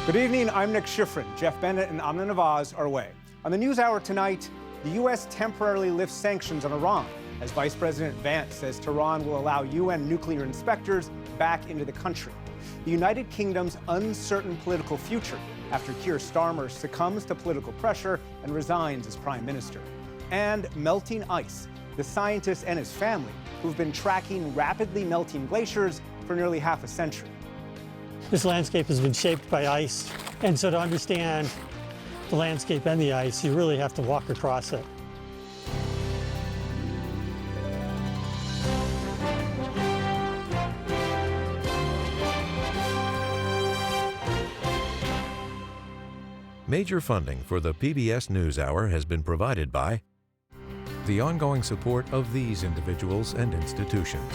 Good evening, I'm Nick Schifrin. Jeff Bennett and Amna Nawaz are away. On the NewsHour tonight, the U.S. temporarily lifts sanctions on Iran as Vice President Vance says Tehran will allow UN nuclear inspectors back into the country. The United Kingdom's uncertain political future after Keir Starmer succumbs to political pressure and resigns as Prime Minister. And melting ice, the scientist and his family who've been tracking rapidly melting glaciers for nearly half a century. This landscape has been shaped by ice, and so to understand the landscape and the ice, you really have to walk across it. Major funding for the PBS News Hour has been provided by the ongoing support of these individuals and institutions,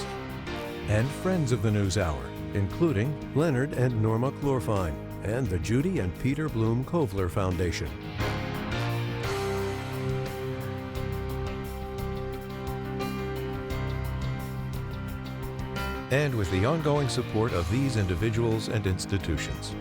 and friends of the News Hour, including Leonard and Norma Chlorfine, and the Judy and Peter Bloom Kovler Foundation. And with the ongoing support of these individuals and institutions.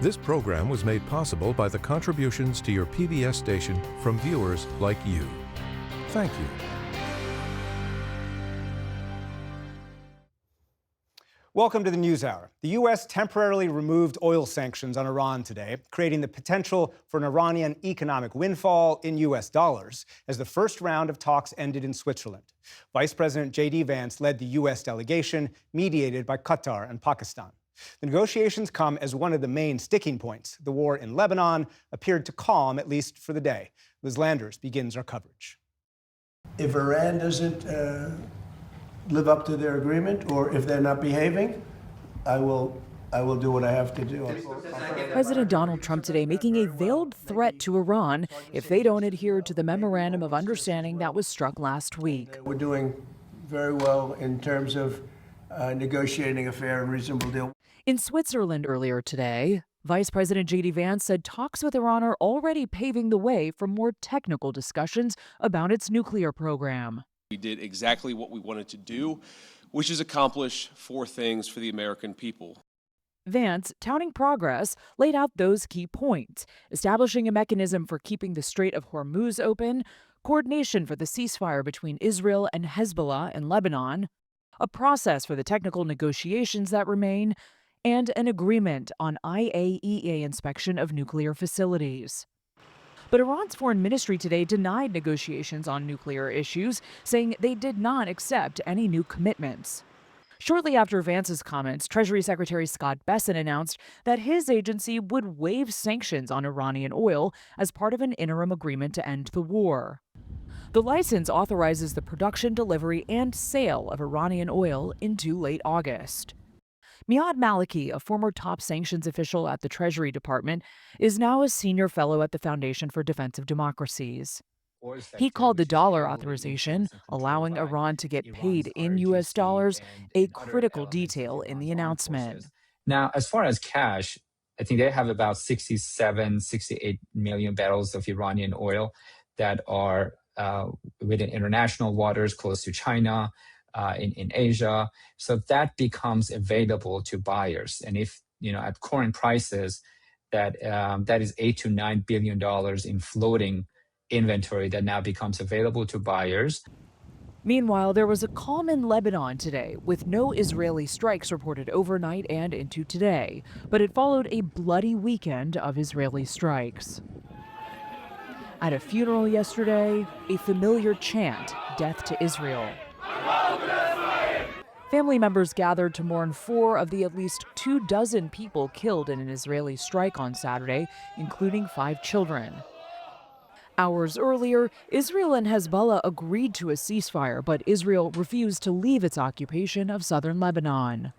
This program was made possible by the contributions to your PBS station from viewers like you. Thank you. Welcome to the NewsHour. The U.S. temporarily removed oil sanctions on Iran today, creating the potential for an Iranian economic windfall in U.S. dollars as the first round of talks ended in Switzerland. Vice President J.D. Vance led the U.S. delegation, mediated by Qatar and Pakistan. The negotiations come as one of the main sticking points. The war in Lebanon appeared to calm, at least for the day. Liz Landers begins our coverage. If Iran doesn't live up to their agreement, or if they're not behaving, I will do what I have to do. President Donald Trump today making a veiled threat to Iran if they don't adhere to the memorandum of understanding that was struck last week. We're doing very well in terms of negotiating a fair and reasonable deal. In Switzerland earlier today, Vice President J.D. Vance said talks with Iran are already paving the way for more technical discussions about its nuclear program. We did exactly what we wanted to do, which is accomplish 4 things for the American people. Vance, touting progress, laid out those key points: establishing a mechanism for keeping the Strait of Hormuz open, coordination for the ceasefire between Israel and Hezbollah in Lebanon, a process for the technical negotiations that remain, and an agreement on IAEA inspection of nuclear facilities. But Iran's foreign ministry today denied negotiations on nuclear issues, saying they did not accept any new commitments. Shortly after Vance's comments, Treasury Secretary Scott Beset announced that his agency would waive sanctions on Iranian oil as part of an interim agreement to end the war. The license authorizes the production, delivery, and sale of Iranian oil into late August. Miad Maliki, a former top sanctions official at the Treasury Department, is now a senior fellow at the Foundation for Defense of Democracies. He called the dollar authorization, allowing Iran to get paid in U.S. dollars, a critical detail in the announcement. Now, as far as cash, I think they have about 68 million barrels of Iranian oil that are within international waters close to China, in Asia. So that becomes available to buyers. And if, at current prices, that is $8 to $9 billion in floating inventory that now becomes available to buyers. Meanwhile, there was a calm in Lebanon today, with no Israeli strikes reported overnight and into today. But it followed a bloody weekend of Israeli strikes. At a funeral yesterday, a familiar chant, "Death to Israel." Family members gathered to mourn 4 of the at least 24 people killed in an Israeli strike on Saturday, including 5 children. Hours earlier, Israel and Hezbollah agreed to a ceasefire, but Israel refused to leave its occupation of southern Lebanon.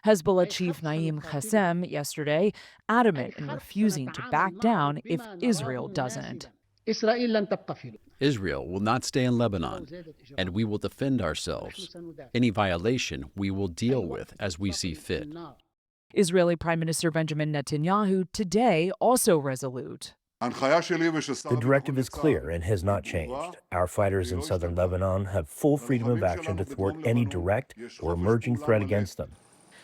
Hezbollah chief Naim Qassem yesterday adamant in refusing to back down if Israel doesn't. Israel will not stay in Lebanon, and we will defend ourselves. Any violation we will deal with as we see fit. Israeli Prime Minister Benjamin Netanyahu today also resolute. The directive is clear and has not changed. Our fighters in southern Lebanon have full freedom of action to thwart any direct or emerging threat against them.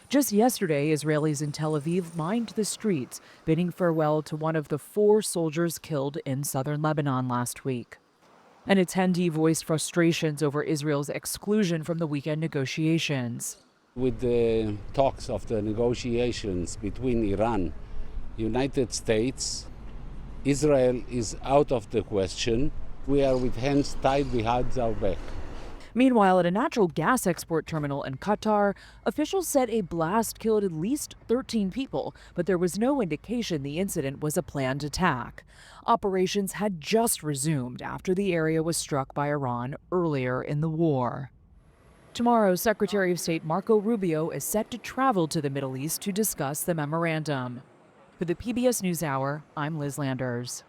Just yesterday, Israelis in Tel Aviv lined the streets, bidding farewell to one of the 4 soldiers killed in southern Lebanon last week. And attendees voiced frustrations over Israel's exclusion from the weekend negotiations. With the talks of the negotiations between Iran, United States, Israel is out of the question. We are with hands tied behind our back. Meanwhile, at a natural gas export terminal in Qatar, officials said a blast killed at least 13 people, but there was no indication the incident was a planned attack. Operations had just resumed after the area was struck by Iran earlier in the war. Tomorrow, Secretary of State Marco Rubio is set to travel to the Middle East to discuss the memorandum. For the PBS NewsHour, I'm Liz Landers.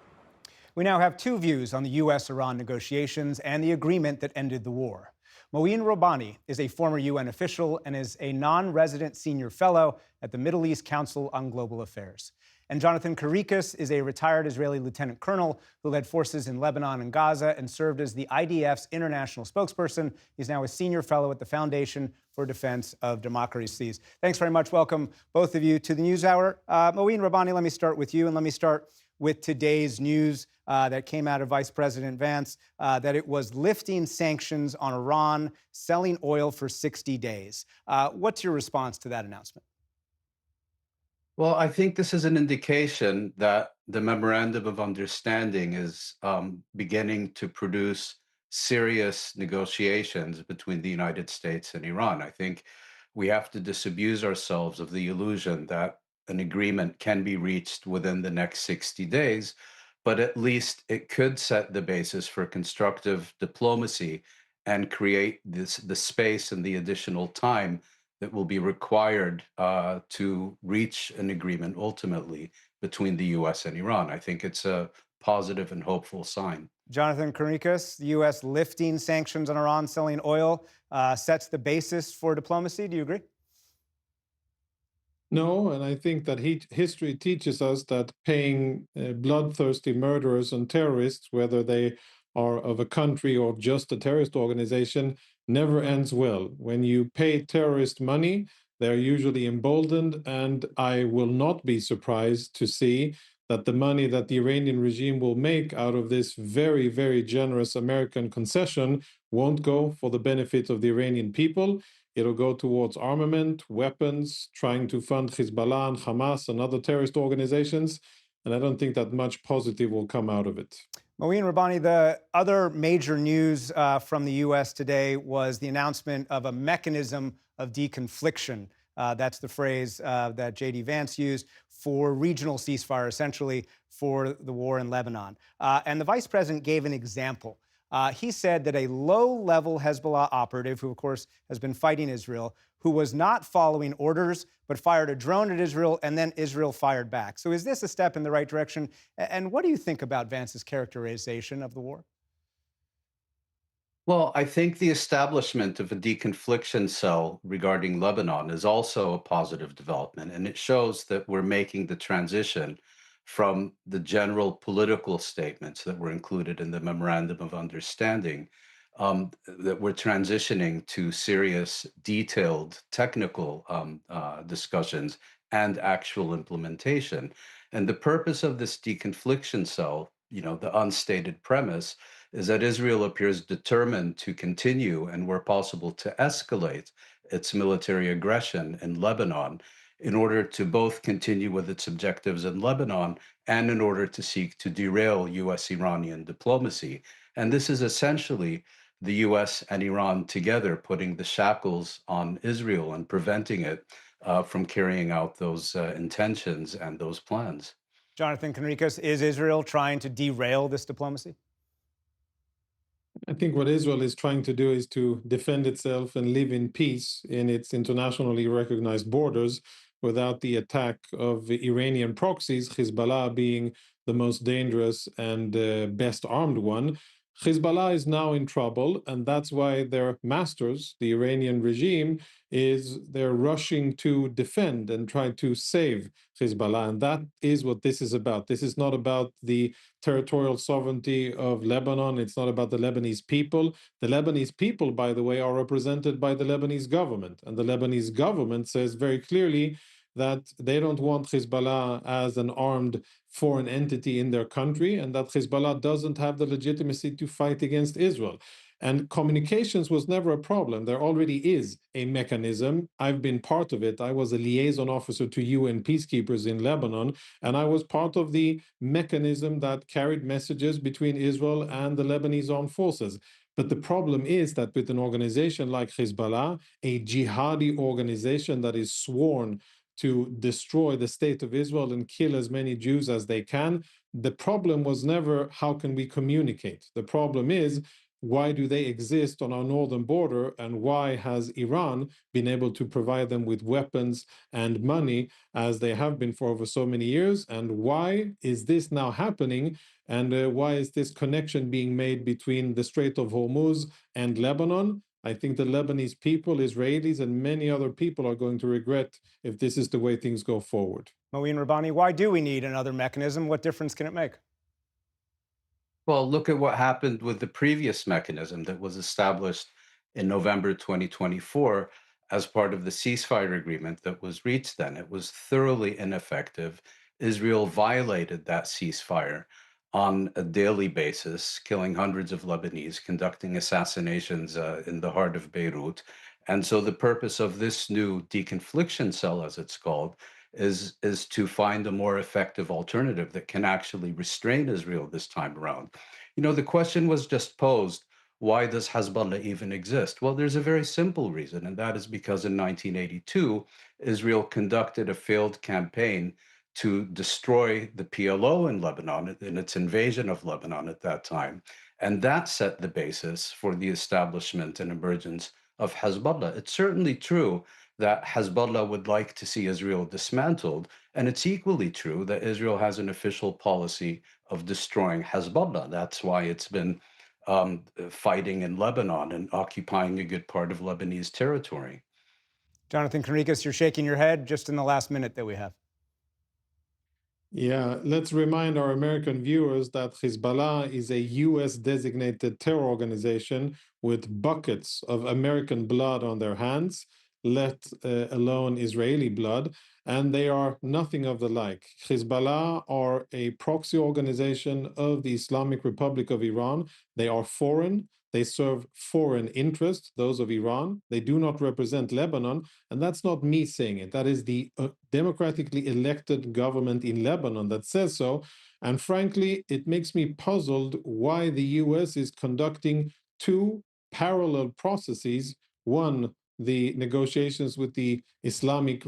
We now have 2 views on the U.S.-Iran negotiations and the agreement that ended the war. Mouin Robani is a former UN official and is a non-resident senior fellow at the Middle East Council on Global Affairs. And Jonathan Karikas is a retired Israeli lieutenant colonel who led forces in Lebanon and Gaza and served as the IDF's international spokesperson. He's now a senior fellow at the Foundation for Defense of Democracies. Thanks very much. Welcome, both of you, to the NewsHour. Mouin Robani, let me start with you, and let me start with today's news that came out of Vice President Vance, that it was lifting sanctions on Iran, selling oil for 60 days. What's your response to that announcement? Well, I think this is an indication that the Memorandum of Understanding is beginning to produce serious negotiations between the United States and Iran. I think we have to disabuse ourselves of the illusion that an agreement can be reached within the next 60 days, but at least it could set the basis for constructive diplomacy and create the space and the additional time that will be required to reach an agreement ultimately between the U.S. and Iran. I think it's a positive and hopeful sign. Jonathan Karikas, the U.S. lifting sanctions on Iran selling oil sets the basis for diplomacy. Do you agree? No, and I think that history teaches us that paying bloodthirsty murderers and terrorists, whether they are of a country or just a terrorist organization, never ends well. When you pay terrorist money, they're usually emboldened, and I will not be surprised to see that the money that the Iranian regime will make out of this very, very generous American concession won't go for the benefit of the Iranian people. It'll go towards armament, weapons, trying to fund Hezbollah and Hamas and other terrorist organizations, and I don't think that much positive will come out of it. Mouin Robani, the other major news from the U.S. today was the announcement of a mechanism of deconfliction. That's the phrase that J.D. Vance used for regional ceasefire, essentially for the war in Lebanon. And the vice president gave an example. He said that a low-level Hezbollah operative, who, of course, has been fighting Israel, who was not following orders but fired a drone at Israel, and then Israel fired back. So is this a step in the right direction? And what do you think about Vance's characterization of the war? Well, I think the establishment of a deconfliction cell regarding Lebanon is also a positive development, and it shows that we're making the transition from the general political statements that were included in the Memorandum of Understanding, that we're transitioning to serious, detailed, technical discussions and actual implementation. And the purpose of this deconfliction cell, the unstated premise, is that Israel appears determined to continue and, where possible, to escalate its military aggression in Lebanon in order to both continue with its objectives in Lebanon and in order to seek to derail U.S.-Iranian diplomacy. And this is essentially the U.S. and Iran together putting the shackles on Israel and preventing it from carrying out those intentions and those plans. Jonathan Karikas, is Israel trying to derail this diplomacy? I think what Israel is trying to do is to defend itself and live in peace in its internationally recognized borders without the attack of Iranian proxies, Hezbollah being the most dangerous and best armed one. Hezbollah is now in trouble, and that's why their masters, the Iranian regime, they're rushing to defend and try to save Hezbollah. And that is what this is about. This is not about the territorial sovereignty of Lebanon. It's not about the Lebanese people. The Lebanese people, by the way, are represented by the Lebanese government. And the Lebanese government says very clearly that they don't want Hezbollah as an armed foreign entity in their country, and that Hezbollah doesn't have the legitimacy to fight against Israel. And communications was never a problem. There already is a mechanism. I've been part of it. I was a liaison officer to UN peacekeepers in Lebanon, and I was part of the mechanism that carried messages between Israel and the Lebanese armed forces. But the problem is that with an organization like Hezbollah, a jihadi organization that is sworn to destroy the state of Israel and kill as many Jews as they can, the problem was never how can we communicate. The problem is, why do they exist on our northern border, and why has Iran been able to provide them with weapons and money as they have been for over so many years? And why is this now happening? And why is this connection being made between the Strait of Hormuz and Lebanon? I think the Lebanese people, Israelis, and many other people are going to regret if this is the way things go forward. Mouin Rabbani, why do we need another mechanism? What difference can it make? Well, look at what happened with the previous mechanism that was established in November 2024 as part of the ceasefire agreement that was reached then. It was thoroughly ineffective. Israel violated that ceasefire on a daily basis, killing hundreds of Lebanese, conducting assassinations in the heart of Beirut. And so the purpose of this new deconfliction cell, as it's called, is to find a more effective alternative that can actually restrain Israel this time around. You know, the question was just posed, why does Hezbollah even exist? Well, there's a very simple reason, and that is because in 1982, Israel conducted a failed campaign to destroy the PLO in Lebanon, in its invasion of Lebanon at that time. And that set the basis for the establishment and emergence of Hezbollah. It's certainly true that Hezbollah would like to see Israel dismantled, and it's equally true that Israel has an official policy of destroying Hezbollah. That's why it's been fighting in Lebanon and occupying a good part of Lebanese territory. Jonathan Conricus, you're shaking your head just in the last minute that we have. Yeah, let's remind our American viewers that Hezbollah is a U.S. designated terror organization with buckets of American blood on their hands, let alone Israeli blood, and they are nothing of the like. Hezbollah are a proxy organization of the Islamic Republic of Iran. They are foreign. They serve foreign interests, those of Iran. They do not represent Lebanon. And that's not me saying it. That is the democratically elected government in Lebanon that says so. And frankly, it makes me puzzled why the US is conducting two parallel processes. One, the negotiations with the Islamic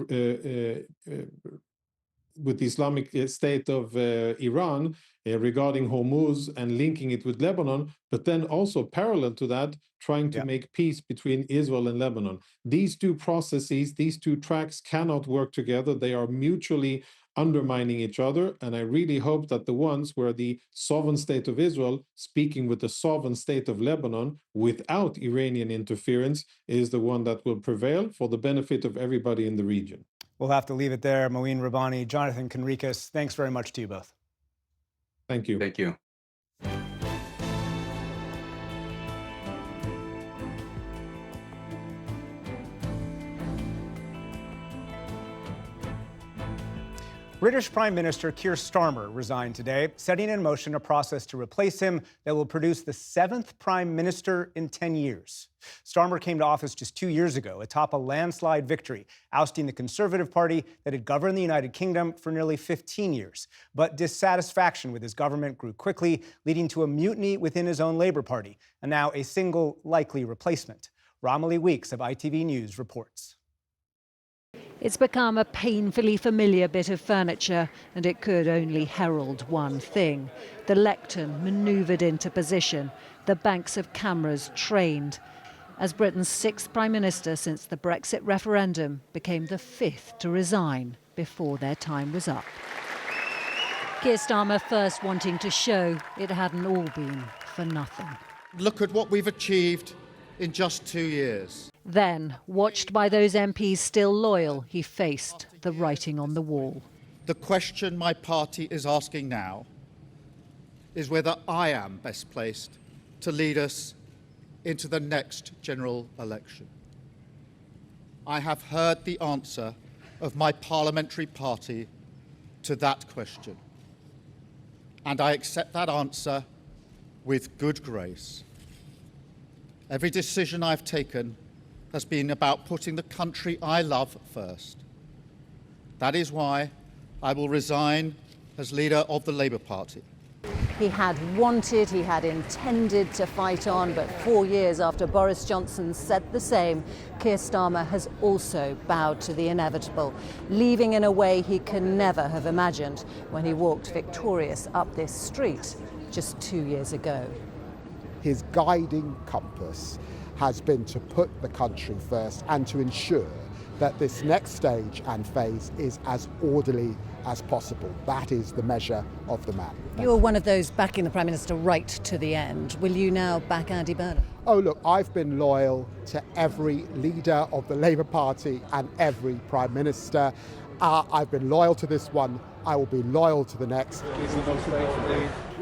State of Iran regarding Hormuz and linking it with Lebanon, but then also parallel to that, trying to make peace between Israel and Lebanon. These two processes, these two tracks cannot work together. They are mutually undermining each other. And I really hope that the ones where the sovereign state of Israel speaking with the sovereign state of Lebanon without Iranian interference is the one that will prevail for the benefit of everybody in the region. We'll have to leave it there. Mouin Rabbani, Jonathan Conricus, thanks very much to you both. Thank you. Thank you. British Prime Minister Keir Starmer resigned today, setting in motion a process to replace him that will produce the 7th Prime Minister in 10 years. Starmer came to office just 2 years ago atop a landslide victory, ousting the Conservative Party that had governed the United Kingdom for nearly 15 years. But dissatisfaction with his government grew quickly, leading to a mutiny within his own Labour Party, and now a single likely replacement. Romilly Weeks of ITV News reports. It's become a painfully familiar bit of furniture, and it could only herald one thing. The lectern manoeuvred into position, the banks of cameras trained, as Britain's 6th Prime Minister since the Brexit referendum became the 5th to resign before their time was up. Keir Starmer first wanting to show it hadn't all been for nothing. Look at what we've achieved in just 2 years. Then, watched by those MPs still loyal, he faced the writing on the wall. The question my party is asking now is whether I am best placed to lead us into the next general election. I have heard the answer of my parliamentary party to that question, and I accept that answer with good grace. Every decision I've taken has been about putting the country I love first. That is why I will resign as leader of the Labour Party. He had wanted, he had intended to fight on, but 4 years after Boris Johnson said the same, Keir Starmer has also bowed to the inevitable, leaving in a way he can never have imagined when he walked victorious up this street just 2 years ago. His guiding compass has been to put the country first and to ensure that this next stage and phase is as orderly as possible. That is the measure of the man. You're one of those backing the Prime Minister right to the end. Will you now back Andy Burnham? Oh look, I've been loyal to every leader of the Labour Party and every Prime Minister. I've been loyal to this one. I will be loyal to the next.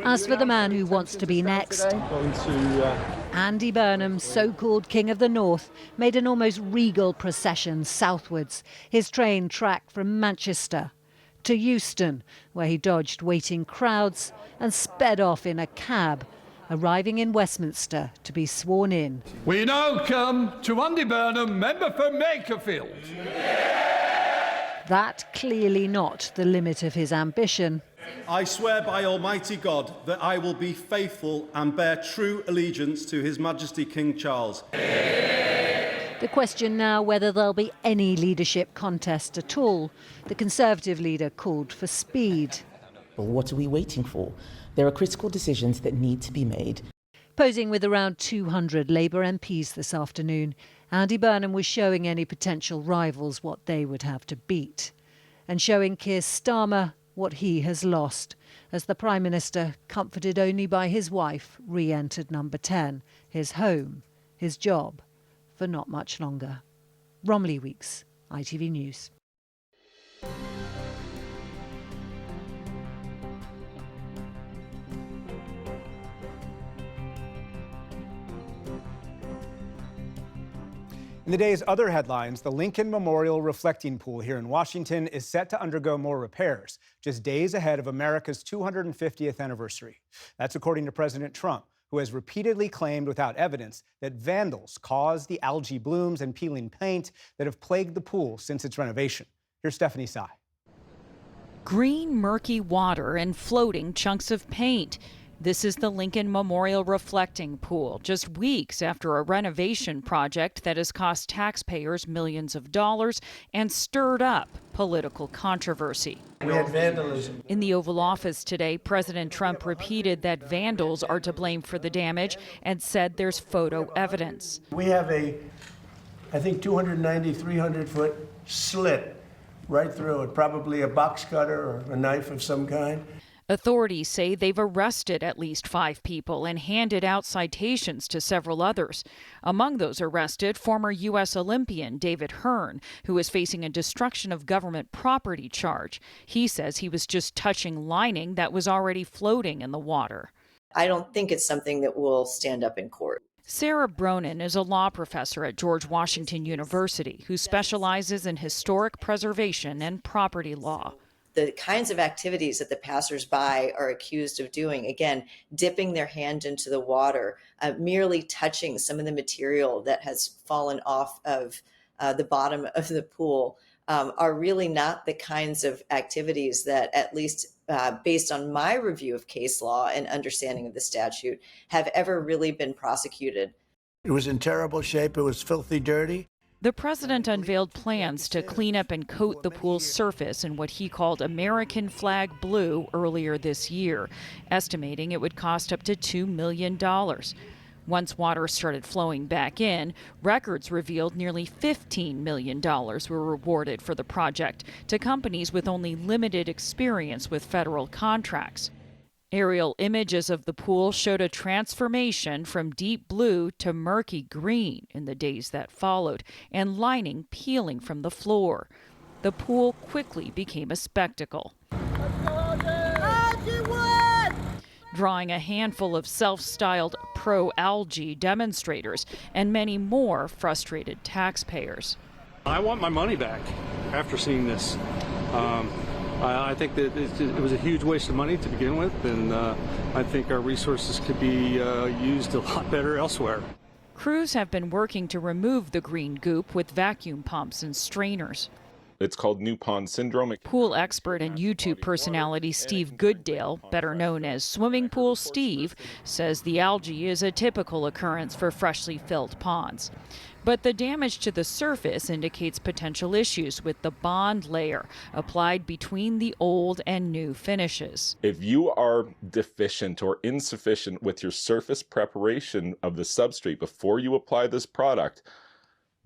As for the man who wants to be next, Andy Burnham, so-called King of the North, made an almost regal procession southwards. His train tracked from Manchester to Euston, where he dodged waiting crowds and sped off in a cab, arriving in Westminster to be sworn in. We now come to Andy Burnham, member for Makerfield. That clearly not the limit of his ambition. I swear by Almighty God that I will be faithful and bear true allegiance to His Majesty King Charles. The question now whether there'll be any leadership contest at all. The Conservative leader called for speed. Well, what are we waiting for? There are critical decisions that need to be made. Posing with around 200 Labour MPs this afternoon, Andy Burnham was showing any potential rivals what they would have to beat, and showing Keir Starmer what he has lost, as the Prime Minister, comforted only by his wife, re-entered number 10, his home, his job, for not much longer. Romilly Weeks, ITV News. In the day's other headlines, the Lincoln Memorial Reflecting Pool here in Washington is set to undergo more repairs, just days ahead of America's 250th anniversary. That's according to President Trump, who has repeatedly claimed without evidence that vandals caused the algae blooms and peeling paint that have plagued the pool since its renovation. Here's Stephanie Sy. Green, murky water and floating chunks of paint. This is the Lincoln Memorial Reflecting Pool, just weeks after a renovation project that has cost taxpayers millions of dollars and stirred up political controversy. We had vandalism. In the Oval Office today, President Trump repeated that vandals are to blame for the damage and said there's photo evidence. We have I think 290, 300-foot slit right through it, probably a box cutter or a knife of some kind. Authorities say they've arrested at least 5 people and handed out citations to several others. Among those arrested, former U.S. Olympian David Hearn, who is facing a destruction of government property charge. He says he was just touching lining that was already floating in the water. I don't think it's something that will stand up in court. Sarah Bronin is a law professor at George Washington University who specializes in historic preservation and property law. The kinds of activities that the passersby are accused of doing, again, dipping their hand into the water, merely touching some of the material that has fallen off of the bottom of the pool, are really not the kinds of activities that, at least based on my review of case law and understanding of the statute, have ever really been prosecuted. It was in terrible shape. It was filthy dirty. The president unveiled plans to clean up and coat the pool's surface in what he called American flag blue earlier this year, estimating it would cost up to $2 million. Once water started flowing back in, records revealed nearly $15 million were rewarded for the project to companies with only limited experience with federal contracts. Aerial images of the pool showed a transformation from deep blue to murky green in the days that followed, and lining peeling from the floor. The pool quickly became a spectacle, drawing a handful of self-styled pro-algae demonstrators and many more frustrated taxpayers. I want my money back after seeing this. I think that it was a huge waste of money to begin with, and I think our resources could be used a lot better elsewhere. Crews have been working to remove the green goop with vacuum pumps and strainers. It's called New Pond Syndrome. Pool expert and YouTube personality Steve Gooddale, better known as Swimming Pool Steve, says the algae is a typical occurrence for freshly filled ponds. But the damage to the surface indicates potential issues with the bond layer applied between the old and new finishes. If you are deficient or insufficient with your surface preparation of the substrate before you apply this product,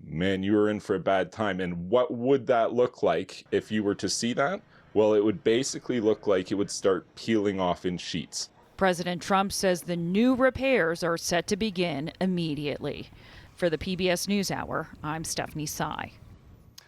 man, you're in for a bad time. And what would that look like if you were to see that? Well, it would basically look like it would start peeling off in sheets. President Trump says the new repairs are set to begin immediately. For the PBS News Hour, I'm Stephanie Sy.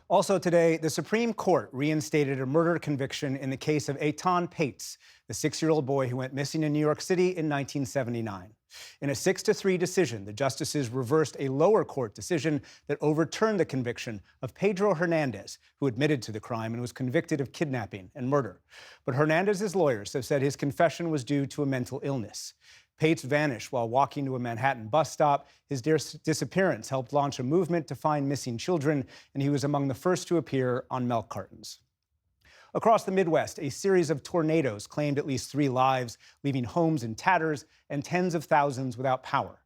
Also today, the Supreme Court reinstated a murder conviction in the case of Eitan Patz, the 6-year-old boy who went missing in New York City in 1979. In a 6-3 decision, the justices reversed a lower court decision that overturned the conviction of Pedro Hernandez, who admitted to the crime and was convicted of kidnapping and murder. But Hernandez's lawyers have said his confession was due to a mental illness. Patz vanished while walking to a Manhattan bus stop. His disappearance helped launch a movement to find missing children, and he was among the first to appear on milk cartons. Across the Midwest, a series of tornadoes claimed at least 3 lives, leaving homes in tatters and tens of thousands without power.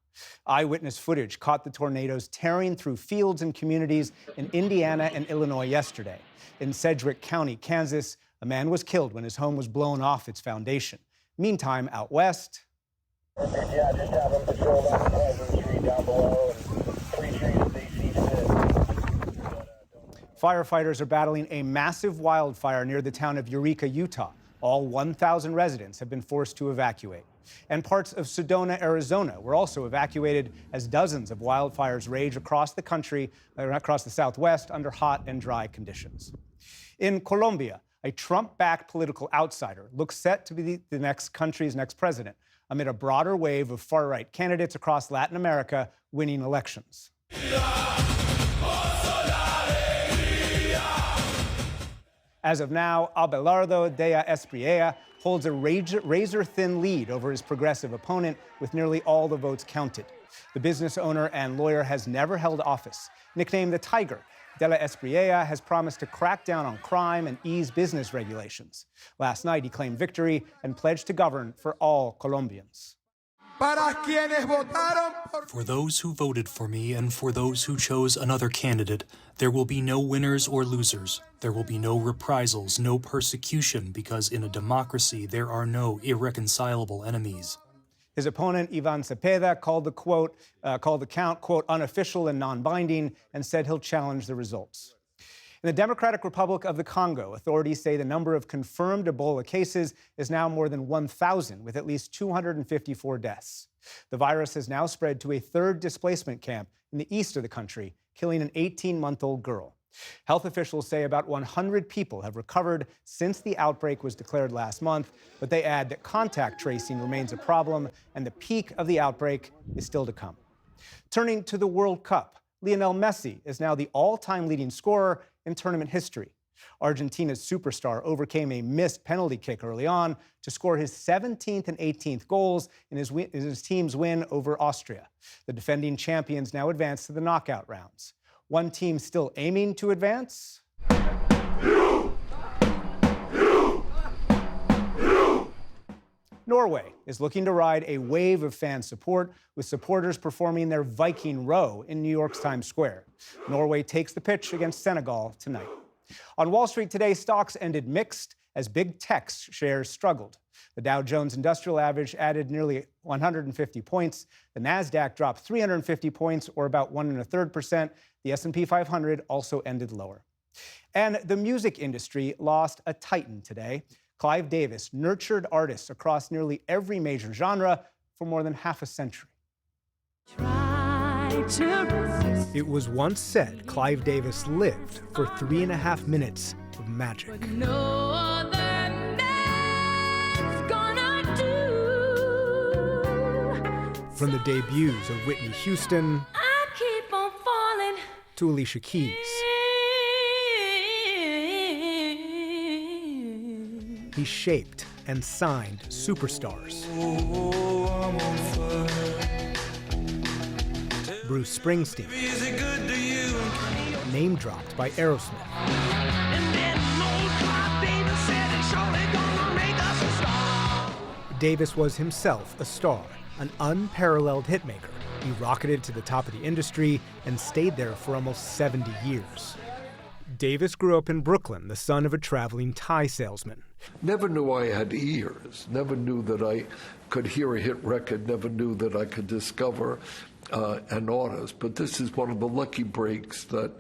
Eyewitness footage caught the tornadoes tearing through fields and communities in Indiana and Illinois yesterday. In Sedgwick County, Kansas, a man was killed when his home was blown off its foundation. Meantime, out west, yeah, just have them patrol down Pleasant Street down below and 3 streets as they see fit. Firefighters are battling a massive wildfire near the town of Eureka, Utah. All 1,000 residents have been forced to evacuate. And parts of Sedona, Arizona were also evacuated as dozens of wildfires rage across the country, across the Southwest, under hot and dry conditions. In Colombia, a Trump-backed political outsider looks set to be the next country's next president, amid a broader wave of far-right candidates across Latin America winning elections. As of now, Abelardo de Espriella holds a razor-thin lead over his progressive opponent, with nearly all the votes counted. The business owner and lawyer has never held office. Nicknamed the Tiger, de la Espriella has promised to crack down on crime and ease business regulations. Last night, he claimed victory and pledged to govern for all Colombians. For those who voted for me and for those who chose another candidate, there will be no winners or losers. There will be no reprisals, no persecution, because in a democracy there are no irreconcilable enemies. His opponent, Ivan Cepeda, called the count, quote, unofficial and non-binding, and said he'll challenge the results. In the Democratic Republic of the Congo, authorities say the number of confirmed Ebola cases is now more than 1,000, with at least 254 deaths. The virus has now spread to a 3rd displacement camp in the east of the country, killing an 18-month-old girl. Health officials say about 100 people have recovered since the outbreak was declared last month, but they add that contact tracing remains a problem and the peak of the outbreak is still to come. Turning to the World Cup, Lionel Messi is now the all-time leading scorer in tournament history. Argentina's superstar overcame a missed penalty kick early on to score his 17th and 18th goals in his team's win over Austria. The defending champions now advance to the knockout rounds. One team still aiming to advance. Norway is looking to ride a wave of fan support, with supporters performing their Viking row in New York's Times Square. Norway takes the pitch against Senegal tonight. On Wall Street today, stocks ended mixed as big tech shares struggled. The Dow Jones Industrial Average added nearly 150 points. The Nasdaq dropped 350 points, or about 1.33%. The S&P 500 also ended lower. And the music industry lost a titan today. Clive Davis nurtured artists across nearly every major genre for more than half a century. It was once said Clive Davis lived for 3.5 minutes of magic. From the debuts of Whitney Houston to Alicia Keys. He shaped and signed superstars. Bruce Springsteen, name-dropped by Aerosmith. Davis was himself a star, an unparalleled hitmaker. He rocketed to the top of the industry and stayed there for almost 70 years. Davis grew up in Brooklyn, the son of a traveling tie salesman. Never knew I had ears, never knew that I could hear a hit record, never knew that I could discover an artist. But this is one of the lucky breaks that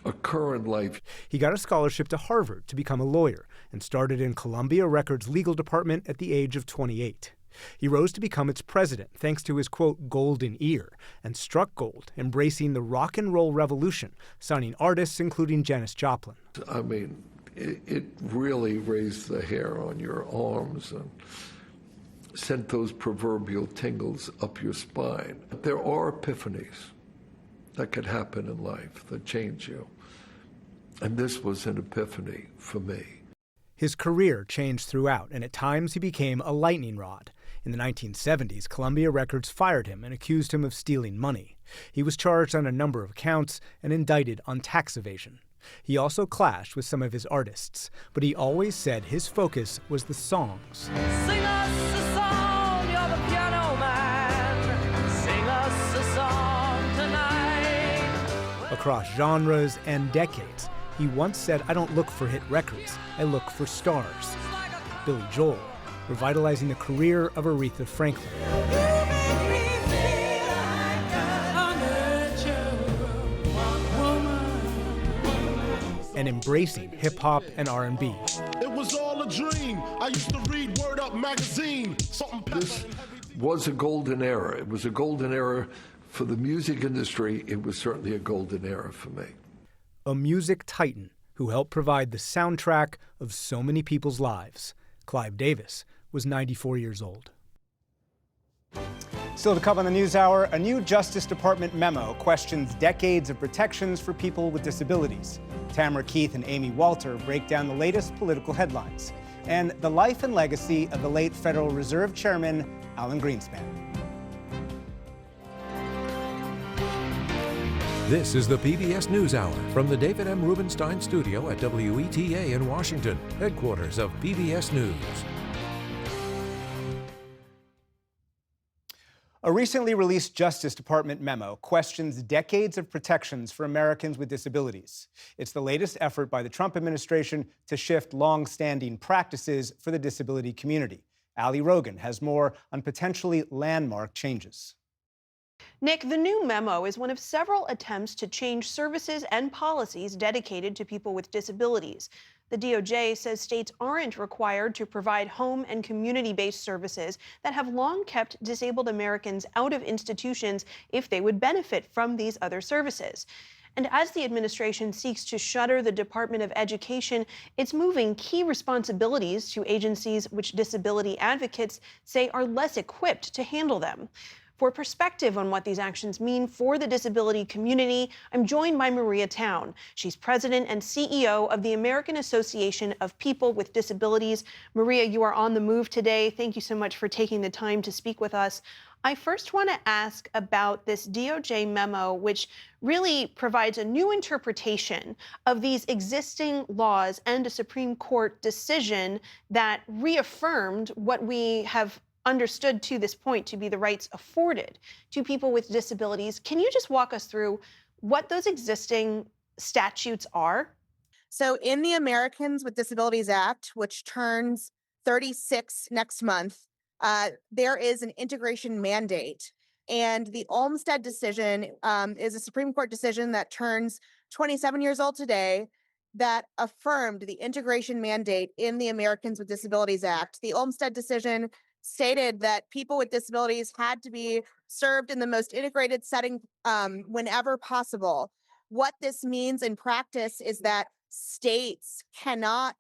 occur in life. He got a scholarship to Harvard to become a lawyer and started in Columbia Records' legal department at the age of 28. He rose to become its president thanks to his, quote, golden ear, and struck gold, embracing the rock and roll revolution, signing artists including Janis Joplin. I mean, it really raised the hair on your arms and sent those proverbial tingles up your spine. There are epiphanies that could happen in life that change you. And this was an epiphany for me. His career changed throughout, and at times he became a lightning rod. In the 1970s, Columbia Records fired him and accused him of stealing money. He was charged on a number of counts and indicted on tax evasion. He also clashed with some of his artists, but he always said his focus was the songs. Sing us a song, you're the piano man. Sing us a song tonight. Across genres and decades, he once said, "I don't look for hit records, I look for stars." Billy Joel, revitalizing the career of Aretha Franklin. And embracing hip-hop and R&B. It was all a dream. I used to read Word Up magazine. This was a golden era. It was a golden era for the music industry. It was certainly a golden era for me. A music titan who helped provide the soundtrack of so many people's lives. Clive Davis was 94 years old. Still to come on the NewsHour, a new Justice Department memo questions decades of protections for people with disabilities. Tamara Keith and Amy Walter break down the latest political headlines. And the life and legacy of the late Federal Reserve Chairman Alan Greenspan. This is the PBS News Hour from the David M. Rubenstein Studio at WETA in Washington, headquarters of PBS News. A recently released Justice Department memo questions decades of protections for Americans with disabilities. It's the latest effort by the Trump administration to shift long-standing practices for the disability community. Ali Rogan has more on potentially landmark changes. Nick, the new memo is one of several attempts to change services and policies dedicated to people with disabilities. The DOJ says states aren't required to provide home and community-based services that have long kept disabled Americans out of institutions if they would benefit from these other services. And as the administration seeks to shutter the Department of Education, it's moving key responsibilities to agencies which disability advocates say are less equipped to handle them. For perspective on what these actions mean for the disability community, I'm joined by Maria Town. She's president and CEO of the American Association of People with Disabilities. Maria, you are on the move today. Thank you so much for taking the time to speak with us. I first want to ask about this DOJ memo, which really provides a new interpretation of these existing laws and a Supreme Court decision that reaffirmed what we have understood to this point to be the rights afforded to people with disabilities. Can you just walk us through what those existing statutes are? So in the Americans with Disabilities Act, which turns 36 next month, there is an integration mandate. And the Olmstead decision is a Supreme Court decision that turns 27 years old today. that affirmed the integration mandate in the Americans with Disabilities Act. The Olmstead decision stated that people with disabilities had to be served in the most integrated setting whenever possible. What this means in practice is that states cannot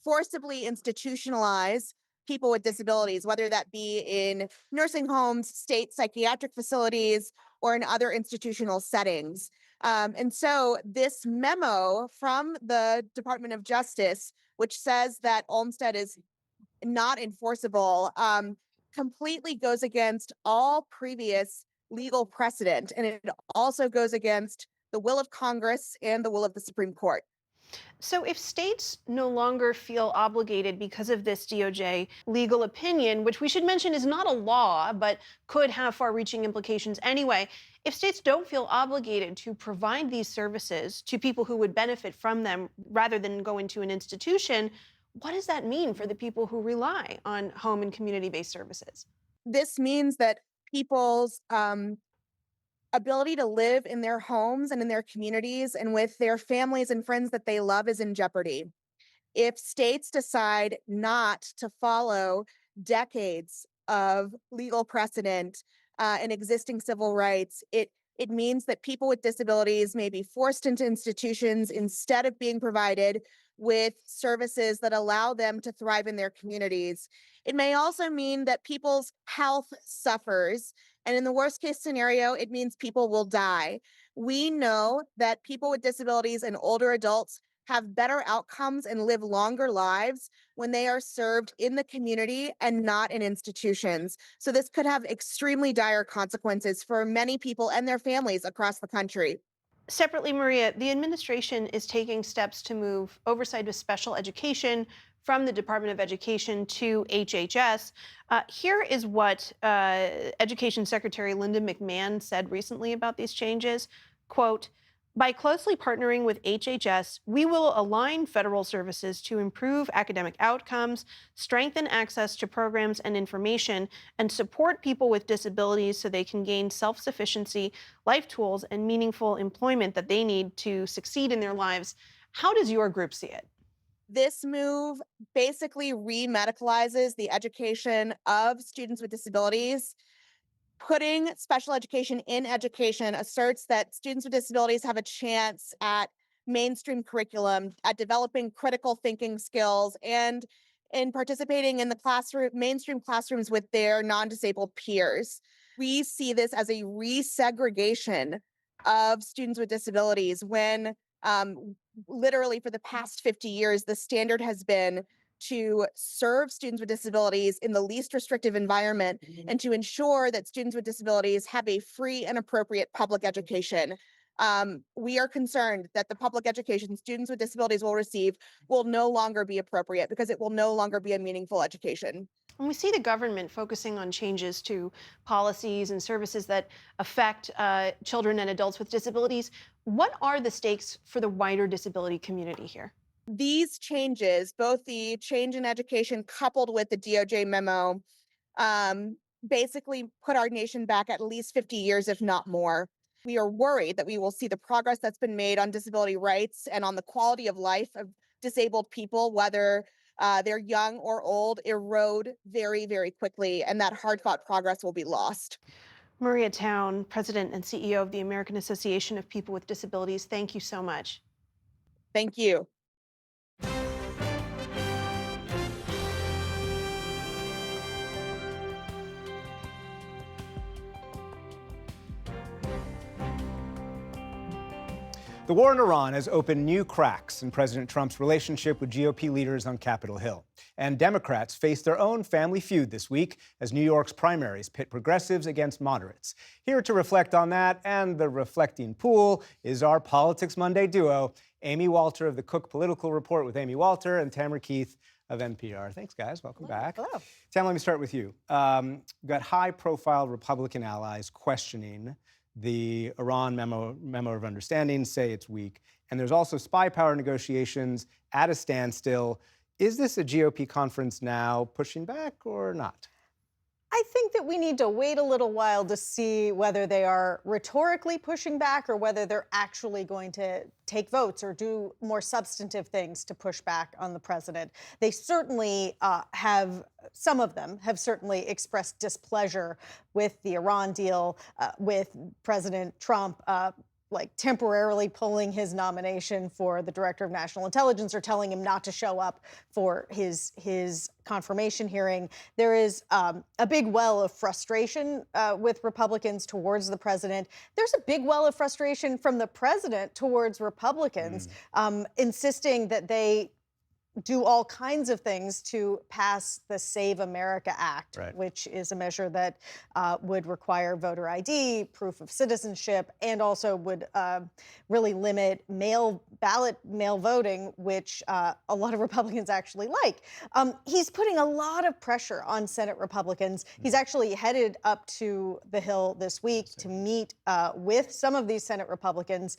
forcibly institutionalize people with disabilities, whether that be in nursing homes, state psychiatric facilities, or in other institutional settings. And so this memo from the Department of Justice, which says that Olmstead is not enforceable, completely goes against all previous legal precedent. And it also goes against the will of Congress and the will of the Supreme Court. So if states no longer feel obligated because of this DOJ legal opinion, which we should mention is not a law, but could have far-reaching implications anyway, if states don't feel obligated to provide these services to people who would benefit from them rather than go into an institution, what does that mean for the people who rely on home and community-based services? This means that people's ability to live in their homes and in their communities and with their families and friends that they love is in jeopardy. If states decide not to follow decades of legal precedent and existing civil rights, it means that people with disabilities may be forced into institutions instead of being provided with services that allow them to thrive in their communities. It may also mean that people's health suffers. And in the worst case scenario, it means people will die. We know that people with disabilities and older adults have better outcomes and live longer lives when they are served in the community and not in institutions. So this could have extremely dire consequences for many people and their families across the country. Separately, Maria, the administration is taking steps to move oversight of special education from the Department of Education to HHS. Here is what Education Secretary Linda McMahon said recently about these changes. Quote, "By closely partnering with HHS, we will align federal services to improve academic outcomes, strengthen access to programs and information, and support people with disabilities so they can gain self-sufficiency, life tools, and meaningful employment that they need to succeed in their lives." How does your group see it? This move basically re-medicalizes the education of students with disabilities. Putting special education in education asserts that students with disabilities have a chance at mainstream curriculum, at developing critical thinking skills, and in participating in the mainstream classrooms with their non-disabled peers. We see this as a resegregation of students with disabilities when literally for the past 50 years, the standard has been to serve students with disabilities in the least restrictive environment and to ensure that students with disabilities have a free and appropriate public education. We are concerned that the public education students with disabilities will receive will no longer be appropriate because it will no longer be a meaningful education. When we see the government focusing on changes to policies and services that affect children and adults with disabilities, what are the stakes for the wider disability community here? These changes, both the change in education coupled with the DOJ memo, basically put our nation back at least 50 years, if not more. We are worried that we will see the progress that's been made on disability rights and on the quality of life of disabled people, whether they're young or old, erode very, very quickly, and that hard-fought progress will be lost. Maria Town, President and CEO of the American Association of People with Disabilities, thank you so much. Thank you. The war in Iran has opened new cracks in President Trump's relationship with GOP leaders on Capitol Hill. And Democrats face their own family feud this week as New York's primaries pit progressives against moderates. Here to reflect on that and the reflecting pool is our Politics Monday duo, Amy Walter of the Cook Political Report with Amy Walter and Tamara Keith of NPR. Thanks, guys. Welcome back. Hello. Tam, let me start with you. We've got high-profile Republican allies questioning the Iran memo of understanding, say it's weak. And there's also spy power negotiations at a standstill. Is this a GOP conference now pushing back or not? I think that we need to wait a little while to see whether they are rhetorically pushing back or whether they're actually going to take votes or do more substantive things to push back on the president. They certainly some of them have certainly expressed displeasure with the Iran deal, with President Trump like temporarily pulling his nomination for the director of national intelligence or telling him not to show up for his confirmation hearing. There is a big well of frustration with Republicans towards the president. There's a big well of frustration from the president towards Republicans, insisting that they do all kinds of things to pass the Save America Act, which is a measure that would require voter ID, proof of citizenship, and also would really limit mail voting, which a lot of Republicans actually like. He's putting a lot of pressure on Senate Republicans. He's actually headed up to the Hill this week to meet with some of these Senate Republicans.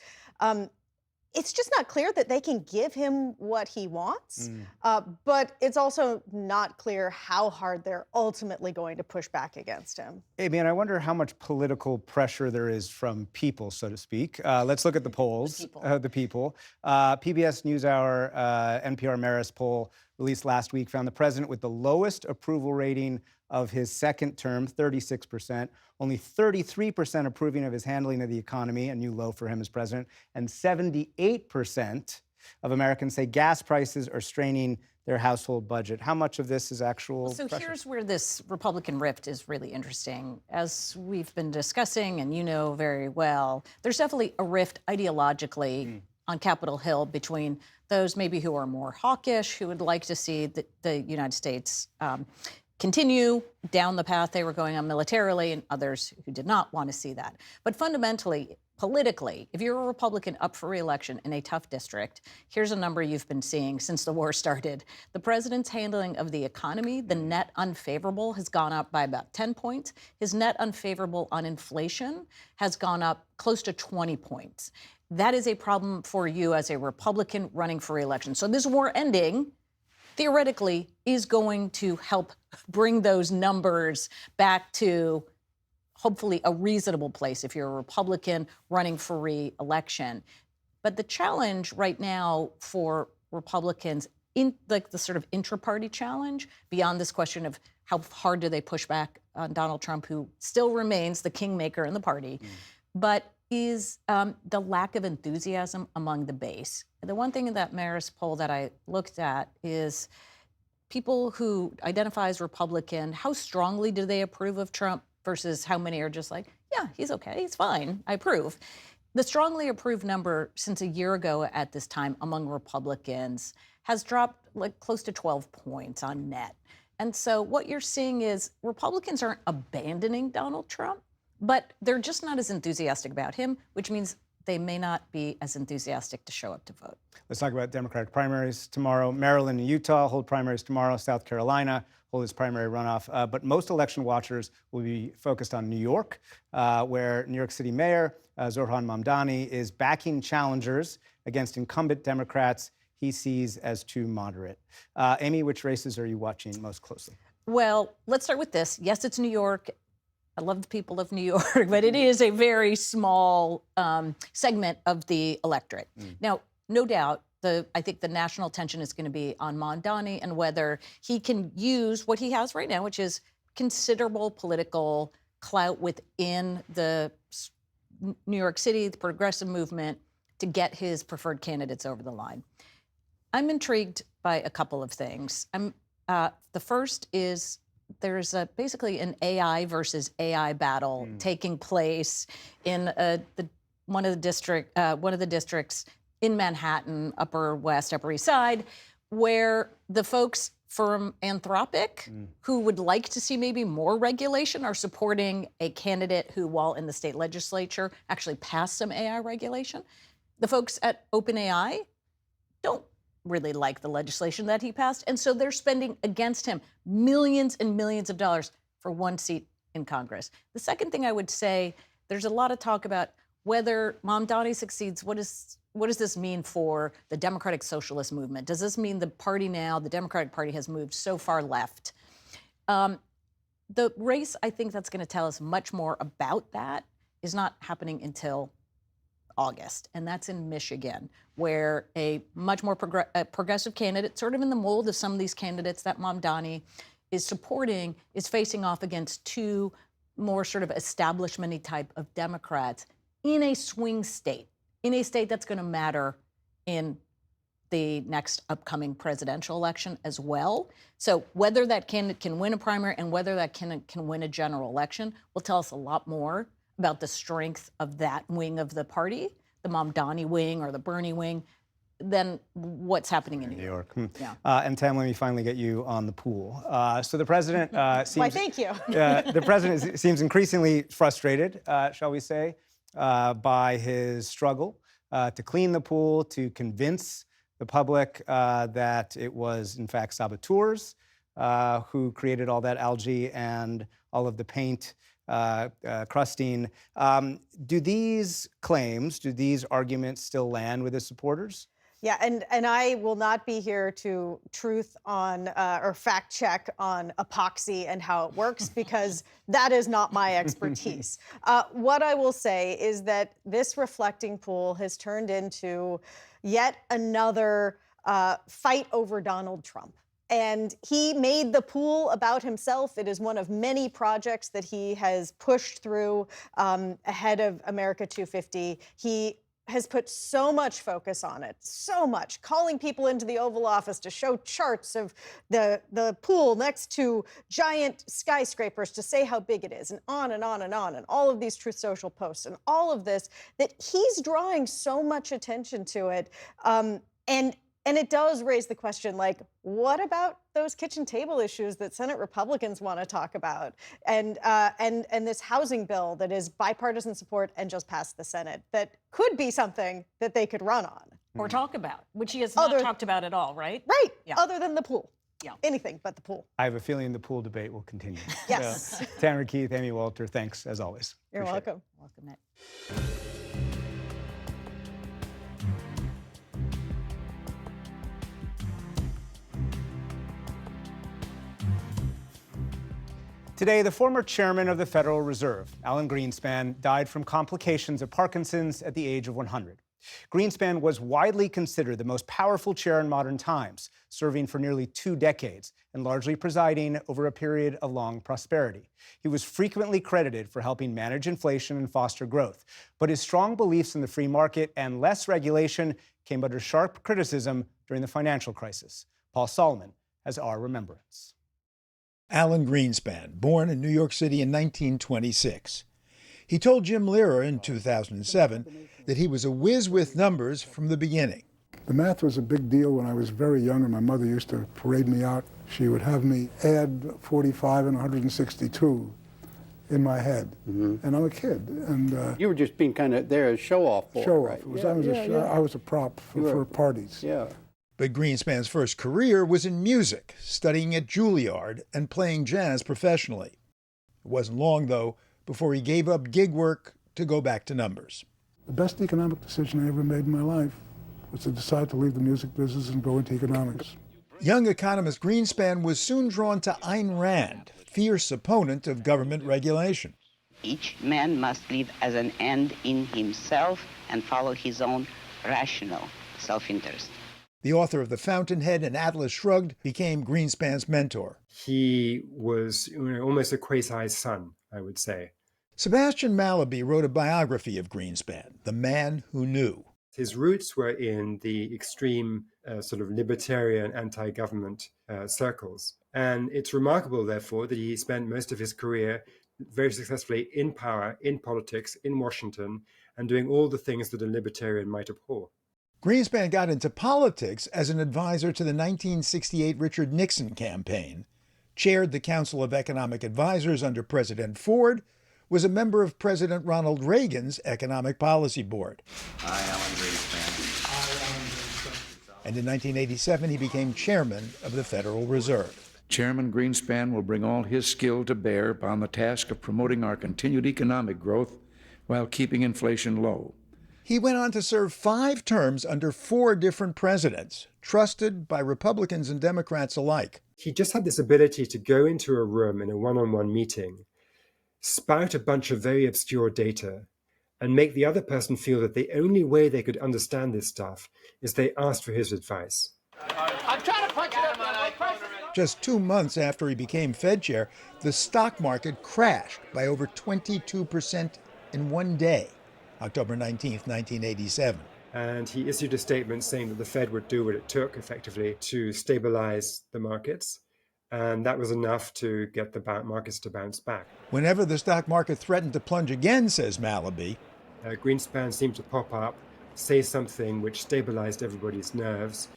It's just not clear that they can give him what he wants, but it's also not clear how hard they're ultimately going to push back against him. Amy, and I wonder how much political pressure there is from people, so to speak. Let's look at the polls. The people. PBS News Hour, NPR Marist poll released last week found the president with the lowest approval rating of his second term, 36%, only 33% approving of his handling of the economy, a new low for him as president, and 78% of Americans say gas prices are straining their household budget. How much of this is actual pressure? Here's where this Republican rift is really interesting. As we've been discussing, and you know very well, there's definitely a rift ideologically on Capitol Hill between those maybe who are more hawkish, who would like to see the United States continue down the path they were going on militarily, and others who did not want to see that. But fundamentally, politically, if you're a Republican up for re-election in a tough district, here's a number you've been seeing since the war started. The president's handling of the economy, the net unfavorable, has gone up by about 10 points. His net unfavorable on inflation has gone up close to 20 points. That is a problem for you as a Republican running for re-election. So this war ending, theoretically, is going to help bring those numbers back to hopefully a reasonable place if you're a Republican running for re-election. But the challenge right now for Republicans, in like the sort of intra-party challenge, beyond this question of how hard do they push back on Donald Trump, who still remains the kingmaker in the party, but is the lack of enthusiasm among the base. The one thing in that Marist poll that I looked at is people who identify as Republican, how strongly do they approve of Trump versus how many are just like, yeah, he's okay, he's fine, I approve. The strongly approved number since a year ago at this time among Republicans has dropped like close to 12 points on net. And so what you're seeing is Republicans aren't abandoning Donald Trump, but they're just not as enthusiastic about him, which means they may not be as enthusiastic to show up to vote. Let's talk about Democratic primaries tomorrow. Maryland and Utah hold primaries tomorrow. South Carolina hold its primary runoff. But most election watchers will be focused on New York, where New York City Mayor Zohran Mamdani is backing challengers against incumbent Democrats he sees as too moderate. Amy, which races are you watching most closely? Well, let's start with this. Yes, it's New York. I love the people of New York, but it is a very small segment of the electorate. Now, no doubt, I think the national attention is going to be on Mamdani and whether he can use what he has right now, which is considerable political clout within the New York City, the progressive movement, to get his preferred candidates over the line. I'm intrigued by a couple of things. The first is there's basically an AI versus AI battle taking place in one of the districts in Manhattan, Upper West, Upper East Side, where the folks from Anthropic, who would like to see maybe more regulation, are supporting a candidate who, while in the state legislature, actually passed some AI regulation. The folks at OpenAI don't really like the legislation that he passed, and so they're spending against him millions and millions of dollars for one seat in Congress. The second thing I would say, there's a lot of talk about whether Mamdani succeeds. What does this mean for the Democratic Socialist movement? Does this mean the party now, the Democratic Party, has moved so far left? The race, I think, that's going to tell us much more about that is not happening until August, and that's in Michigan, where a much more progressive candidate, sort of in the mold of some of these candidates that Mamdani is supporting, is facing off against two more sort of establishment-y type of Democrats in a swing state, in a state that's going to matter in the next upcoming presidential election as well. So whether that candidate can win a primary and whether that candidate can win a general election will tell us a lot more about the strength of that wing of the party, the Mamdani wing or the Bernie wing, than what's happening in New York. Yeah. And Tam, let me finally get you on the pool. So the president seems... Why, thank you. The president seems increasingly frustrated, shall we say, by his struggle to clean the pool, to convince the public that it was, in fact, saboteurs who created all that algae and all of the paint crusting. Do these claims, do these arguments still land with his supporters? Yeah, and I will not be here to truth on or fact check on epoxy and how it works because that is not my expertise. What I will say is that this reflecting pool has turned into yet another fight over Donald Trump. And he made the pool about himself. It is one of many projects that he has pushed through ahead of America 250. He has put so much focus on it, so much, calling people into the Oval Office to show charts of the pool next to giant skyscrapers to say how big it is, and on and on and on, and all of these Truth Social posts, and all of this, that he's drawing so much attention to it. And it does raise the question, like, what about those kitchen table issues that Senate Republicans want to talk about? And this housing bill that is bipartisan support and just passed the Senate that could be something that they could run on. Or talk about, which he has not talked about at all, right? Right, Yeah. other than the pool. Yeah. Anything but the pool. I have a feeling the pool debate will continue. Yes. Tamara Keith, Amy Walter, thanks as always. You're Appreciate welcome. Welcome, Nick. Today, the former chairman of the Federal Reserve, Alan Greenspan, died from complications of Parkinson's at the age of 100. Greenspan was widely considered the most powerful chair in modern times, serving for nearly 2 decades and largely presiding over a period of long prosperity. He was frequently credited for helping manage inflation and foster growth, but his strong beliefs in the free market and less regulation came under sharp criticism during the financial crisis. Paul Solomon has our remembrance. Alan Greenspan, born in New York City in 1926. He told Jim Lehrer in 2007 that he was a whiz with numbers from the beginning. The math was a big deal when I was very young, and my mother used to parade me out. She would have me add 45 and 162 in my head, and I'm a kid. And you were just being kind of there as show-off for show right? off. I was a prop for parties. Yeah. But Greenspan's first career was in music, studying at Juilliard and playing jazz professionally. It wasn't long, though, before he gave up gig work to go back to numbers. The best economic decision I ever made in my life was to decide to leave the music business and go into economics. Young economist Greenspan was soon drawn to Ayn Rand, fierce opponent of government regulation. Each man must live as an end in himself and follow his own rational self-interest. The author of The Fountainhead and Atlas Shrugged became Greenspan's mentor. He was almost a quasi-son, I would say. Sebastian Mallaby wrote a biography of Greenspan, The Man Who Knew. His roots were in the extreme sort of libertarian anti-government circles. And it's remarkable, therefore, that he spent most of his career very successfully in power, in politics, in Washington, and doing all the things that a libertarian might abhor. Greenspan got into politics as an advisor to the 1968 Richard Nixon campaign, chaired the Council of Economic Advisors under President Ford, was a member of President Ronald Reagan's Economic Policy Board. I, Alan Greenspan. And in 1987, he became chairman of the Federal Reserve. Chairman Greenspan will bring all his skill to bear upon the task of promoting our continued economic growth while keeping inflation low. He went on to serve 5 terms under 4 different presidents, trusted by Republicans and Democrats alike. He just had this ability to go into a room in a one-on-one meeting, spout a bunch of very obscure data, and make the other person feel that the only way they could understand this stuff is they asked for his advice. I'm trying to punch it up. Just 2 months after he became Fed chair, the stock market crashed by over 22% in one day, October 19th, 1987. And he issued a statement saying that the Fed would do what it took, effectively, to stabilize the markets. And that was enough to get the markets to bounce back. Whenever the stock market threatened to plunge again, says Malaby, Greenspan seemed to pop up, say something which stabilized everybody's nerves,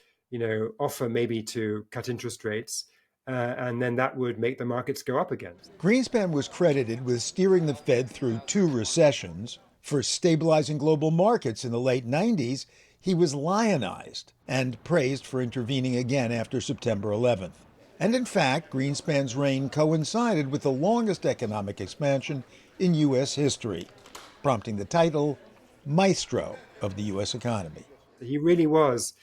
offer maybe to cut interest rates, and then that would make the markets go up again. Greenspan was credited with steering the Fed through 2 recessions. For stabilizing global markets in the late 90s, he was lionized and praised for intervening again after September 11th. And in fact, Greenspan's reign coincided with the longest economic expansion in U.S. history, prompting the title maestro of the U.S. economy. He really was,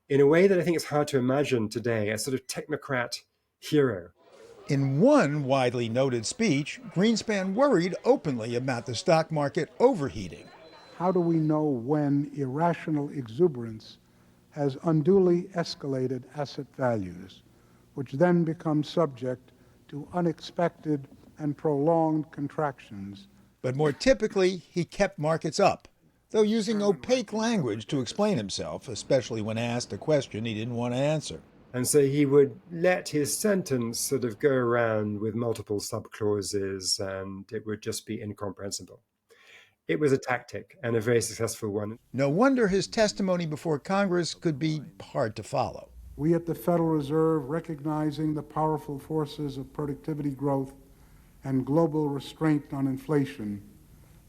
in a way that I think is hard to imagine today, a sort of technocrat hero. In one widely noted speech, Greenspan worried openly about the stock market overheating. How do we know when irrational exuberance has unduly escalated asset values, which then become subject to unexpected and prolonged contractions? But more typically, he kept markets up, though using opaque language to explain himself, especially when asked a question he didn't want to answer. And so he would let his sentence sort of go around with multiple subclauses, and it would just be incomprehensible. It was a tactic, and a very successful one. No wonder his testimony before Congress could be hard to follow. We at the Federal Reserve, recognizing the powerful forces of productivity growth and global restraint on inflation,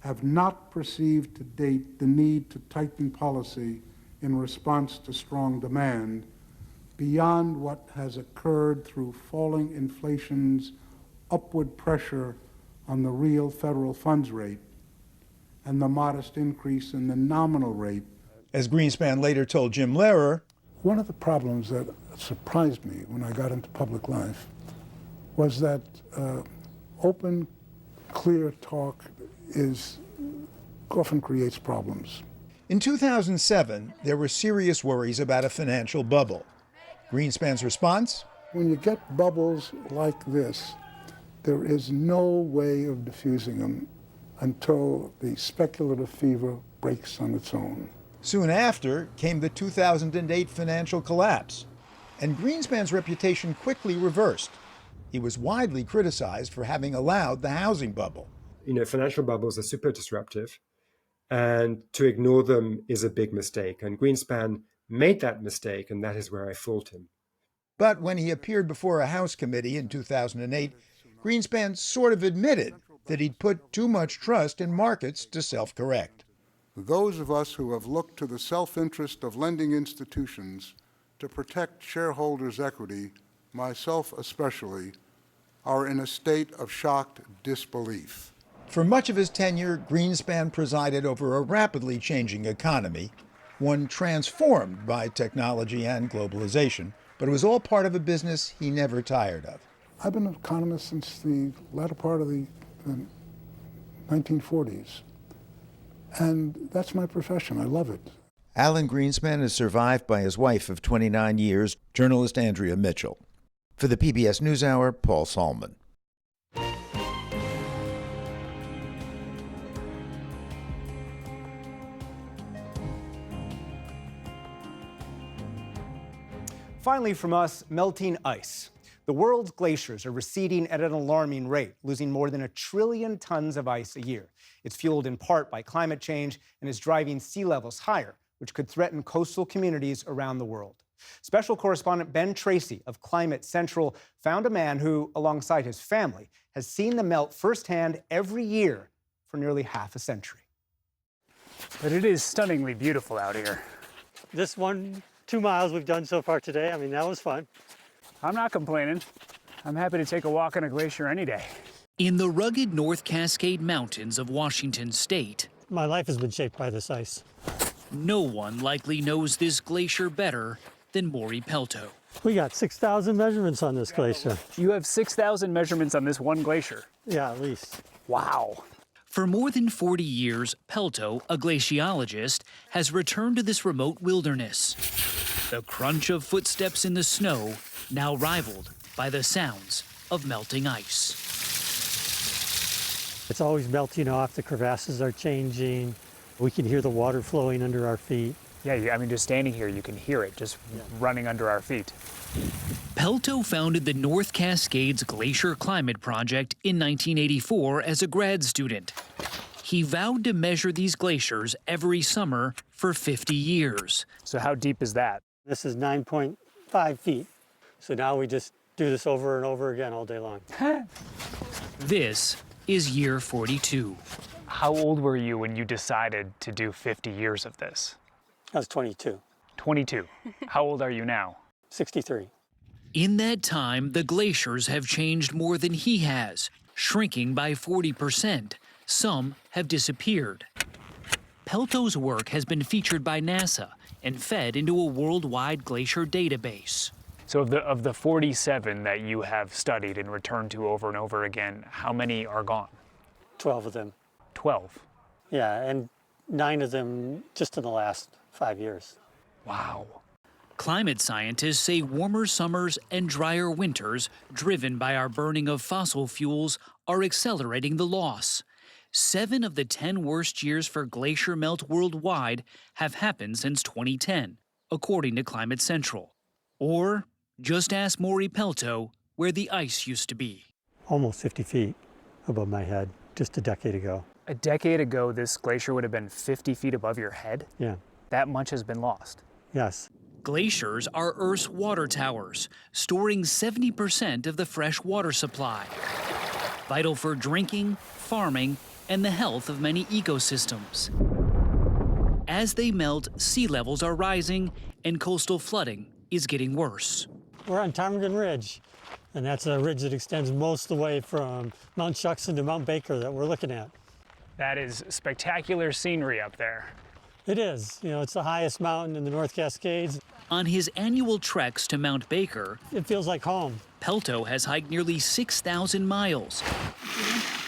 have not perceived to date the need to tighten policy in response to strong demand, beyond what has occurred through falling inflation's upward pressure on the real federal funds rate and the modest increase in the nominal rate. As Greenspan later told Jim Lehrer, one of the problems that surprised me when I got into public life was that open, clear talk often creates problems. In 2007, there were serious worries about a financial bubble. Greenspan's response? When you get bubbles like this, there is no way of diffusing them until the speculative fever breaks on its own. Soon after came the 2008 financial collapse, and Greenspan's reputation quickly reversed. He was widely criticized for having allowed the housing bubble. Financial bubbles are super disruptive, and to ignore them is a big mistake. And Greenspan made that mistake, and that is where I fault him. But when he appeared before a House committee in 2008, Greenspan sort of admitted that he'd put too much trust in markets to self-correct. Those of us who have looked to the self-interest of lending institutions to protect shareholders' equity, myself especially, are in a state of shocked disbelief. For much of his tenure, Greenspan presided over a rapidly changing economy, one transformed by technology and globalization, but it was all part of a business he never tired of. I've been an economist since the latter part of the 1940s, and that's my profession. I love it. Alan Greenspan is survived by his wife of 29 years, journalist Andrea Mitchell. For the PBS News Hour, Paul Salman. Finally from us, melting ice. The world's glaciers are receding at an alarming rate, losing more than 1 trillion tons of ice a year. It's fueled in part by climate change and is driving sea levels higher, which could threaten coastal communities around the world. Special correspondent Ben Tracy of Climate Central found a man who, alongside his family, has seen the melt firsthand every year for nearly half a century. But it is stunningly beautiful out here. This 2 miles we've done so far today, that was fun. I'm not complaining. I'm happy to take a walk on a glacier any day. In the rugged North Cascade Mountains of Washington state, my life has been shaped by this ice. No one likely knows this glacier better than Maury Pelto. We got 6,000 measurements on this glacier. You have 6,000 measurements on this one glacier? Yeah, at least. Wow. For more than 40 years, Pelto, a glaciologist, has returned to this remote wilderness. The crunch of footsteps in the snow now rivaled by the sounds of melting ice. It's always melting off, the crevasses are changing. We can hear the water flowing under our feet. Yeah, I mean, just standing here, you can hear it just running under our feet. Pelto founded the North Cascades Glacier Climate Project in 1984 as a grad student. He vowed to measure these glaciers every summer for 50 years. So how deep is that? This is 9.5 feet. So now we just do this over and over again all day long. This is year 42. How old were you when you decided to do 50 years of this? I was 22. 22. How old are you now? 63. In that time, the glaciers have changed more than he has, shrinking by 40%. Some have disappeared. Pelto's work has been featured by NASA and fed into a worldwide glacier database. So of the 47 that you have studied and returned to over and over again, how many are gone? 12 of them. 12? Yeah, and 9 of them just in the last 5 years. Wow. Climate scientists say warmer summers and drier winters, driven by our burning of fossil fuels, are accelerating the loss. 7 of the 10 worst years for glacier melt worldwide have happened since 2010, according to Climate Central. Or just ask Maury Pelto where the ice used to be. Almost 50 feet above my head just a decade ago. A decade ago, this glacier would have been 50 feet above your head? Yeah. That much has been lost? Yes. Glaciers are Earth's water towers, storing 70% of the fresh water supply. Vital for drinking, farming, and the health of many ecosystems. As they melt, sea levels are rising and coastal flooding is getting worse. We're on Ptarmigan Ridge, and that's a ridge that extends most of the way from Mount Shuxon to Mount Baker that we're looking at. That is spectacular scenery up there. It is. You know, it's the highest mountain in the North Cascades. On his annual treks to Mount Baker, it feels like home. Pelto has hiked nearly 6,000 miles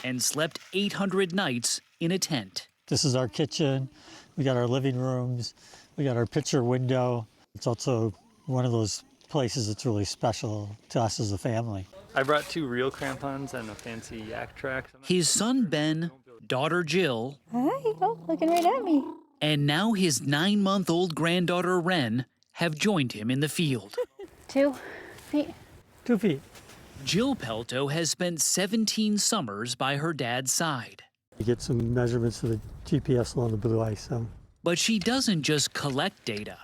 and slept 800 nights in a tent. This is our kitchen. We got our living rooms. We got our picture window. It's also one of those places that's really special to us as a family. I brought 2 real crampons and a fancy yak track. His son Ben, daughter Jill, Hi, looking right at me. And now his 9-month-old granddaughter Wren have joined him in the field. 2 feet. 2 feet. Jill Pelto has spent 17 summers by her dad's side. You get some measurements of the GPS along the blue ice. But she doesn't just collect data.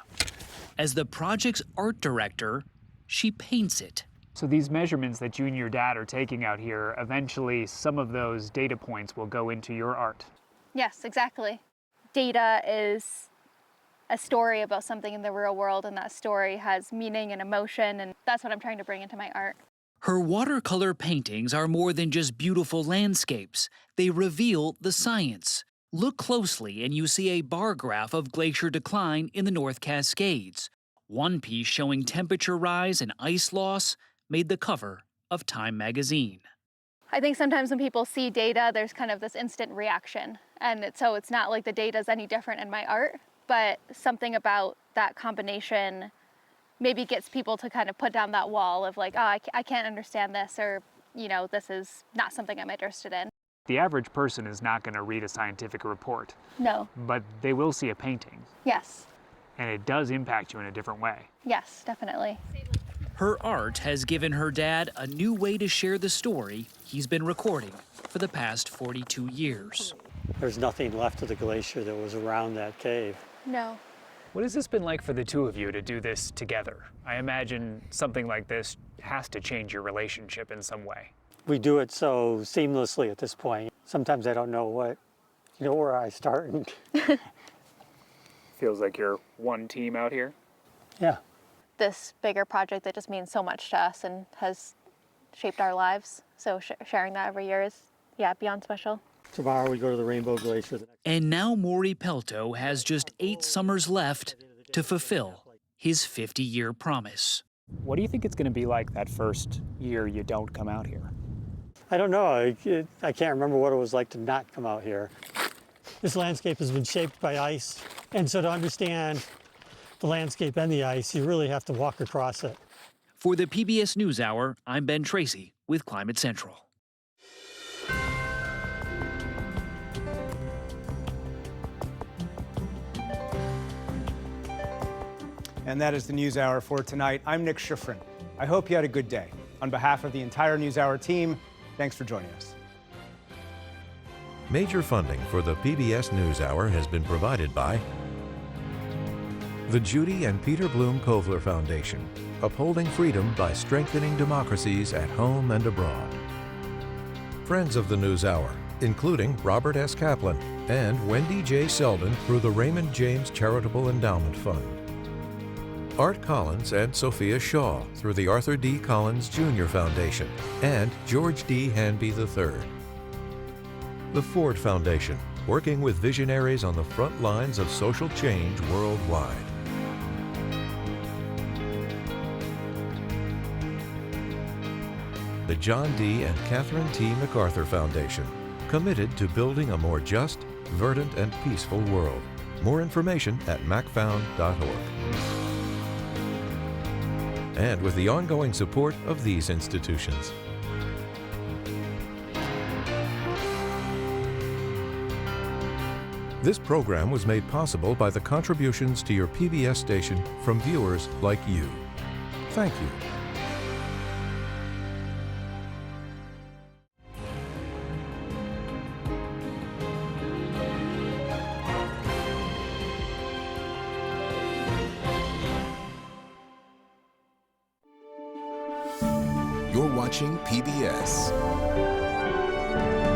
As the project's art director, she paints it. So these measurements that you and your dad are taking out here, eventually some of those data points will go into your art. Yes, exactly. Data is a story about something in the real world, and that story has meaning and emotion, and that's what I'm trying to bring into my art. Her watercolor paintings are more than just beautiful landscapes. They reveal the science. Look closely and you see a bar graph of glacier decline in the North Cascades. One piece showing temperature rise and ice loss made the cover of Time magazine. I think sometimes when people see data, there's kind of this instant reaction. And so it's not like the data is any different in my art, but something about that combination maybe gets people to kind of put down that wall of like, oh, I can't understand this, or, you know, this is not something I'm interested in. The average person is not going to read a scientific report. No. But they will see a painting. Yes. And it does impact you in a different way. Yes, definitely. Her art has given her dad a new way to share the story he's been recording for the past 42 years. There's nothing left of the glacier that was around that cave. No. What has this been like for the two of you to do this together? I imagine something like this has to change your relationship in some way. We do it so seamlessly at this point. Sometimes I don't know where I start. Feels like you're one team out here? Yeah. This bigger project that just means so much to us and has shaped our lives. So sharing that every year is, yeah, beyond special. Tomorrow we go to the Rainbow Glacier. And now Maury Pelto has just 8 summers left to fulfill his 50-year promise. What do you think it's going to be like that first year you don't come out here? I don't know. I can't remember what it was like to not come out here. This landscape has been shaped by ice, and so to understand the landscape and the ice, you really have to walk across it. For the PBS News Hour, I'm Ben Tracy with Climate Central. And that is the News Hour for tonight. I'm Nick Schifrin. I hope you had a good day. On behalf of the entire News Hour team, thanks for joining us. Major funding for the PBS News Hour has been provided by the Judy and Peter Bloom Kovler Foundation, upholding freedom by strengthening democracies at home and abroad. Friends of the News Hour, including Robert S. Kaplan and Wendy J. Selden through the Raymond James Charitable Endowment Fund. Art Collins and Sophia Shaw through the Arthur D. Collins Jr. Foundation and George D. Hanby III. The Ford Foundation, working with visionaries on the front lines of social change worldwide. The John D. and Catherine T. MacArthur Foundation, committed to building a more just, verdant, and peaceful world. More information at macfound.org. And with the ongoing support of these institutions. This program was made possible by the contributions to your PBS station from viewers like you. Thank you. You're watching PBS.